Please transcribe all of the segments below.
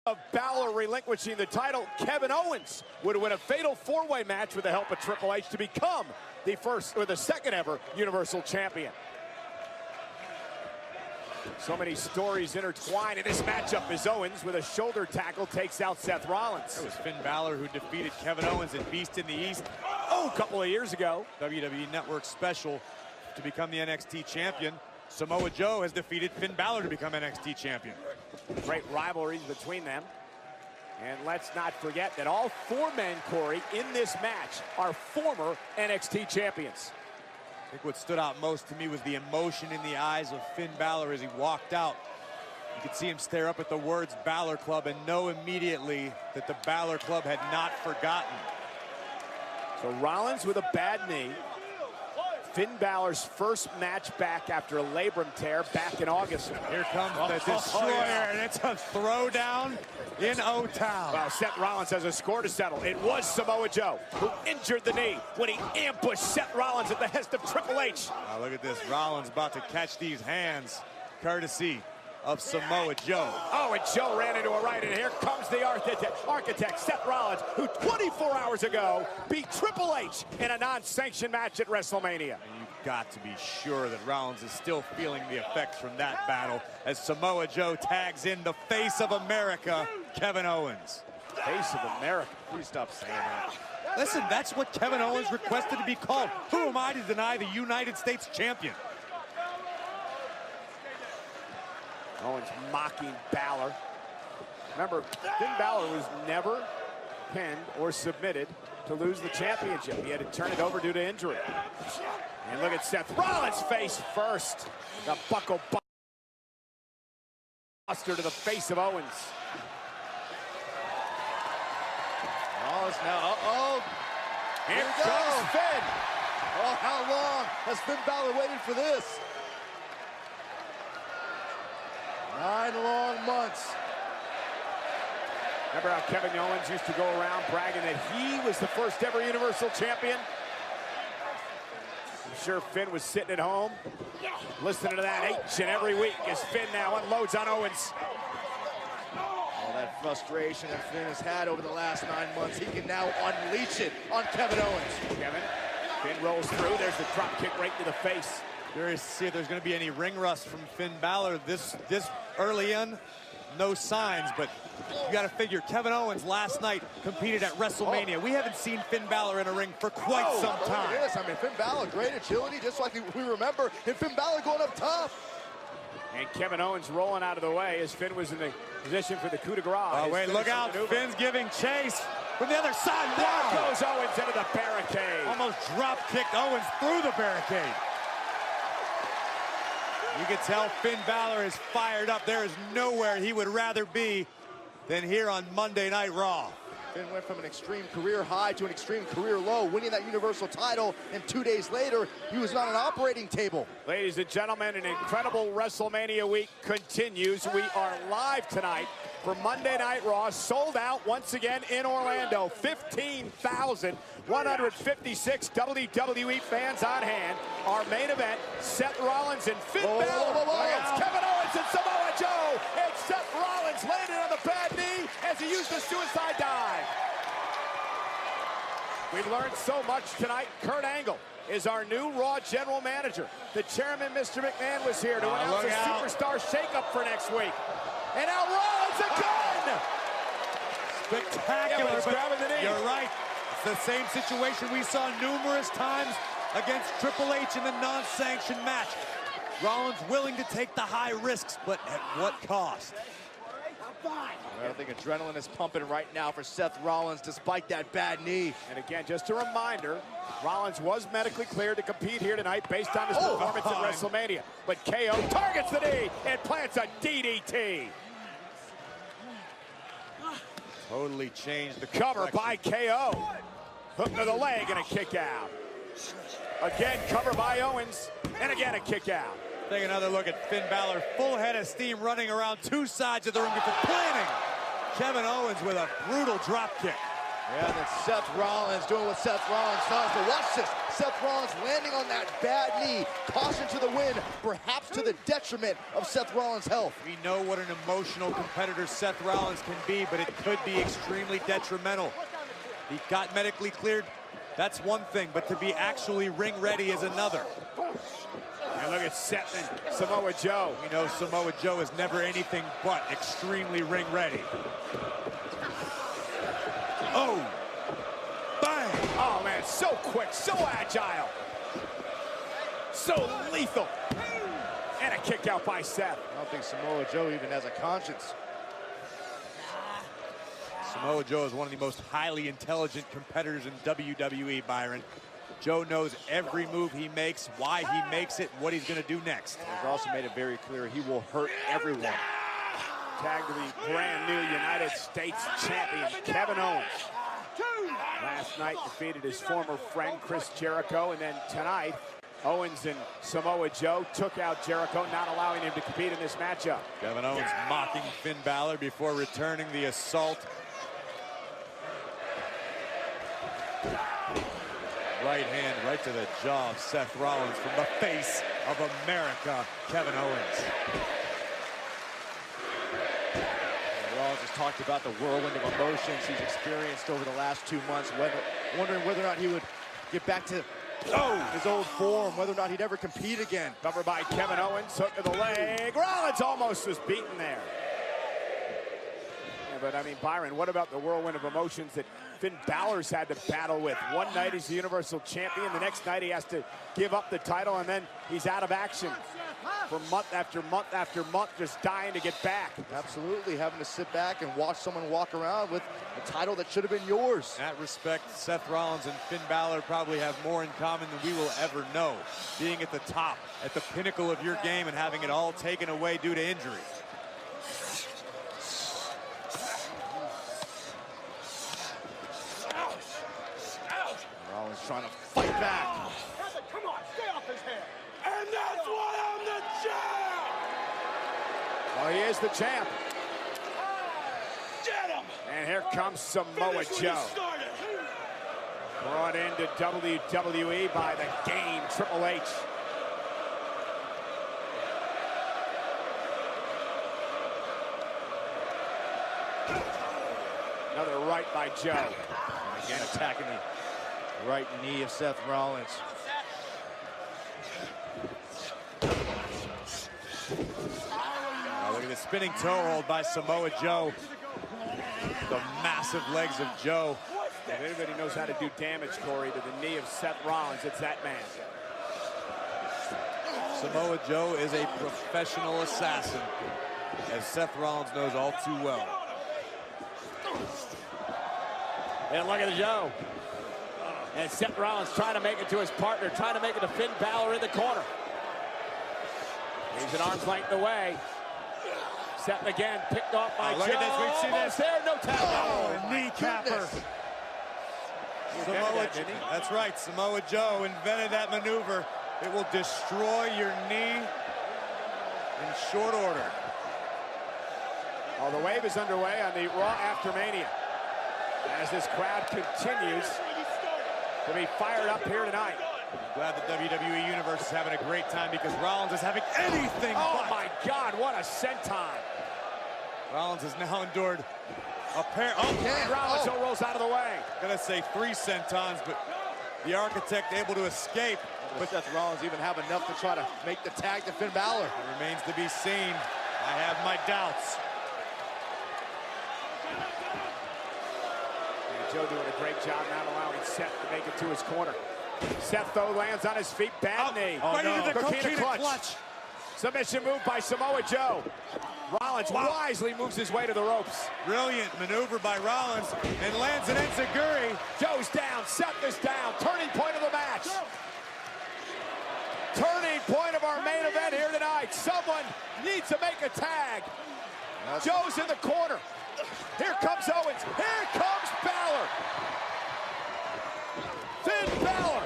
Of Balor relinquishing the title, Kevin Owens would win a fatal four-way match with the help of Triple H to become the first or the second ever Universal Champion. So many stories intertwined in this matchup as Owens, with a shoulder tackle, takes out Seth Rollins. It was Finn Balor who defeated Kevin Owens at Beast in the East a couple of years ago. WWE Network special to become the NXT champion. Samoa Joe has defeated Finn Balor to become NXT champion. Great rivalries between them. And let's not forget that all four men, Corey, in this match are former NXT champions. I think what stood out most to me was the emotion in the eyes of Finn Balor as he walked out. You could see him stare up at the words Balor Club and know immediately that the Balor Club had not forgotten. So Rollins with a bad knee. Finn Balor's first match back after a labrum tear back in August. Here comes the Destroyer, and it's a throwdown in O-Town. Well, Seth Rollins has a score to settle. It was Samoa Joe who injured the knee when he ambushed Seth Rollins at the behest of Triple H. Now look at this, Rollins about to catch these hands, courtesy of Samoa Joe. Oh, and Joe ran into a right, and here comes the architect, Seth Rollins, who 24 hours ago beat Triple H in a non-sanctioned match at WrestleMania. And you've got to be sure that Rollins is still feeling the effects from that battle as Samoa Joe tags in the face of America, Kevin Owens. Face of America. Please stop saying that. Listen, that's what Kevin Owens requested to be called. Who am I to deny the United States champion? Owens mocking Balor. Remember, Finn Balor was never pinned or submitted to lose the championship. He had to turn it over due to injury. And look at Seth Rollins face first. The buckle buster to the face of Owens. Rollins now, Here comes Finn. Oh, how long has Finn Balor waited for this? 9 long months. Remember how Kevin Owens used to go around bragging that he was the first ever Universal Champion? I'm sure Finn was sitting at home listening to that each and every week as Finn now unloads on Owens. All that frustration that Finn has had over the last 9 months, he can now unleash it on Kevin Owens. Finn rolls through. There's the drop kick right to the face. Curious to see if there's going to be any ring rust from Finn Balor this early in. No signs, but you got to figure Kevin Owens last night competed at WrestleMania. We haven't seen Finn Balor in a ring for quite some time. Look at this. I mean, Finn Balor, great agility, just like we remember, and Finn Balor going up top. And Kevin Owens rolling out of the way as Finn was in the position for the coup de grace. Oh, wait, look out. Maneuver. Finn's giving chase from the other side. There goes Owens into the barricade. Almost drop-kicked Owens through the barricade. You can tell Finn Balor is fired up. There is nowhere he would rather be than here on Monday Night Raw. Finn went from an extreme career high to an extreme career low, winning that Universal title, and 2 days later, he was on an operating table. Ladies and gentlemen, an incredible WrestleMania week continues. We are live tonight for Monday Night Raw, sold out once again in Orlando. 15,156 WWE fans on hand. Our main event, Seth Rollins and Finn Balor against Kevin Owens and Samoa Joe. And Seth Rollins landed on the bad knee as he used the suicide dive. We've learned so much tonight. Kurt Angle is our new Raw general manager. The chairman, Mr. McMahon, was here to announce a superstar shakeup for next week. And now Rollins again! Spectacular, but grabbing the knee. You're right. It's the same situation we saw numerous times against Triple H in the non-sanctioned match. Rollins willing to take the high risks, but at what cost? I think adrenaline is pumping right now for Seth Rollins despite that bad knee. And again, just a reminder, Rollins was medically cleared to compete here tonight based on his performance at WrestleMania. But KO targets the knee and plants a DDT. Totally changed the cover by KO. Hook to the leg and a kick out. Again, cover by Owens, and again a kick out. Take another look at Finn Balor, full head of steam running around two sides of the ring before planting Kevin Owens with a brutal drop kick. Yeah, that's Seth Rollins doing what Seth Rollins does, but watch this. Seth Rollins landing on that bad knee. Caution to the wind, perhaps to the detriment of Seth Rollins' health. We know what an emotional competitor Seth Rollins can be, but it could be extremely detrimental. He got medically cleared, that's one thing, but to be actually ring ready is another. And look at Seth and Samoa Joe. We know Samoa Joe is never anything but extremely ring ready. Oh, bang! Oh man, so quick, so agile. So lethal. And a kick out by Seth. I don't think Samoa Joe even has a conscience. Samoa Joe is one of the most highly intelligent competitors in WWE, Byron. Joe knows every move he makes, why he makes it, what he's going to do next. He's also made it very clear he will hurt everyone. Tag to the brand new United States champion, Kevin Owens. Last night defeated his former friend, Chris Jericho, and then tonight, Owens and Samoa Joe took out Jericho, not allowing him to compete in this matchup. Kevin Owens mocking Finn Balor before returning the assault. Right hand right to the jaw of Seth Rollins from the face of America, Kevin Owens. Rollins has talked about the whirlwind of emotions he's experienced over the last 2 months, wondering whether or not he would get back to his old form, whether or not he'd ever compete again. Covered by Kevin Owens, hook to the leg. Rollins almost was beaten there. Yeah, but I mean, Byron, what about the whirlwind of emotions that Finn Balor's had to battle with? One night he's the Universal Champion, the next night he has to give up the title, and then he's out of action for month after month after month, just dying to get back. Absolutely, having to sit back and watch someone walk around with a title that should have been yours. In that respect, Seth Rollins and Finn Balor probably have more in common than we will ever know. Being at the top, at the pinnacle of your game, and having it all taken away due to injury. Rollins trying to fight back. Come on, stay off his head. And that's why I'm the champ! Well, he is the champ. Get him! And here comes Samoa Finish when Joe. you started. Brought into WWE by the Game, Triple H. Another right by Joe. Again, attacking the right knee of Seth Rollins. Look at the spinning toe hold by Samoa Joe. The massive legs of Joe. If anybody knows how to do damage, Corey, to the knee of Seth Rollins, it's that man. Samoa Joe is a professional assassin, as Seth Rollins knows all too well. And look at Joe. And Seth Rollins trying to make it to his partner, trying to make it to Finn Balor in the corner. He's an arm's length away. Seth again picked off by Joe. Look at this, we've seen Almost this. there, no tap. Oh, knee capper. Samoa, that's right, Samoa Joe invented that maneuver. It will destroy your knee in short order. Oh, the wave is underway on the Raw After Mania, as this crowd continues to be fired up here tonight. I'm glad the WWE Universe is having a great time because Rollins is having anything Oh but. my God, what a senton. Rollins has now endured a pair. Oh, And Rollins rolls out of the way. Gonna say 3 sentons, but the Architect able to escape. But Seth Rollins even have enough to try to make the tag to Finn Balor. It remains to be seen. I have my doubts. And Joe doing a great job not allowing Seth to make it to his corner. Seth, though, lands on his feet, bad knee. Right into the Coquina Coquina clutch. Submission move by Samoa Joe. Rollins wisely moves his way to the ropes. Brilliant maneuver by Rollins and lands an enziguri. Joe's down, Seth is down. Turning point of the match. Turning point of our main event here tonight. Someone needs to make a tag. Joe's in the corner. Here comes Owens. Here comes Balor. Finn Balor.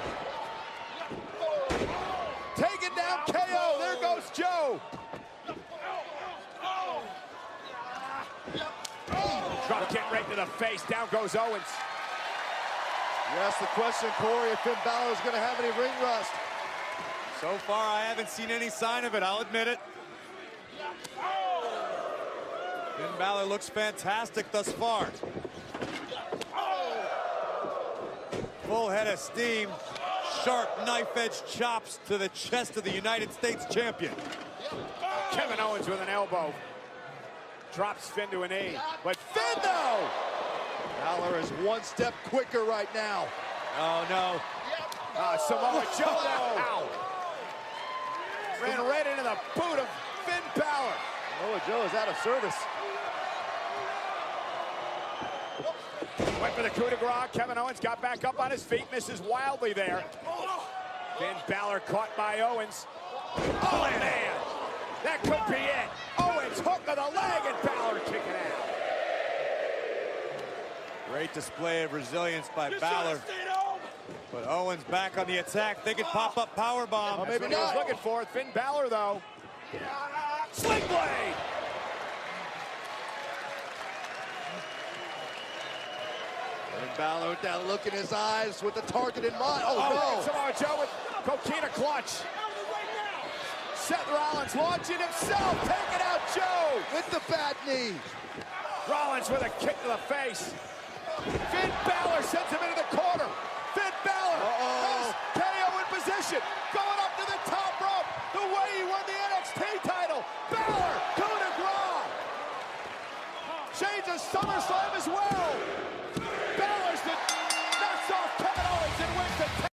Taking down KO. There goes Joe. Drop kick right to the face. Down goes Owens. You asked the question, Corey, if Finn Balor is going to have any ring rust. So far, I haven't seen any sign of it, I'll admit it. Finn Balor looks fantastic thus far. Full head of steam, sharp knife-edge chops to the chest of the United States champion. Kevin Owens with an elbow. Drops Finn to a knee. But Finn, though! Balor is one step quicker right now. Oh, no. Samoa Joe, ow! Ran right into the boot of Finn Balor. Samoa Joe is out of service. Went for the coup de grace. Kevin Owens got back up on his feet, misses wildly there. Finn Balor caught by Owens. Oh, man! That could be it. Owens hook of the leg and Balor kicking out. Great display of resilience by Balor. But Owens back on the attack. They could pop up powerbomb. Oh, maybe not. He was looking for it. Finn Balor, though. Sling blade! Finn Balor with that look in his eyes with the target in mind. Oh, no! Samoa Joe with coquina clutch. Seth Rollins launching himself, taking out Joe With the bad knee. Rollins with a kick to the face. Finn Balor sends him into the corner. Finn Balor has KO in position, going up to the top rope, the way he won the NXT title. Balor, coup de grace. Changes SummerSlam as well.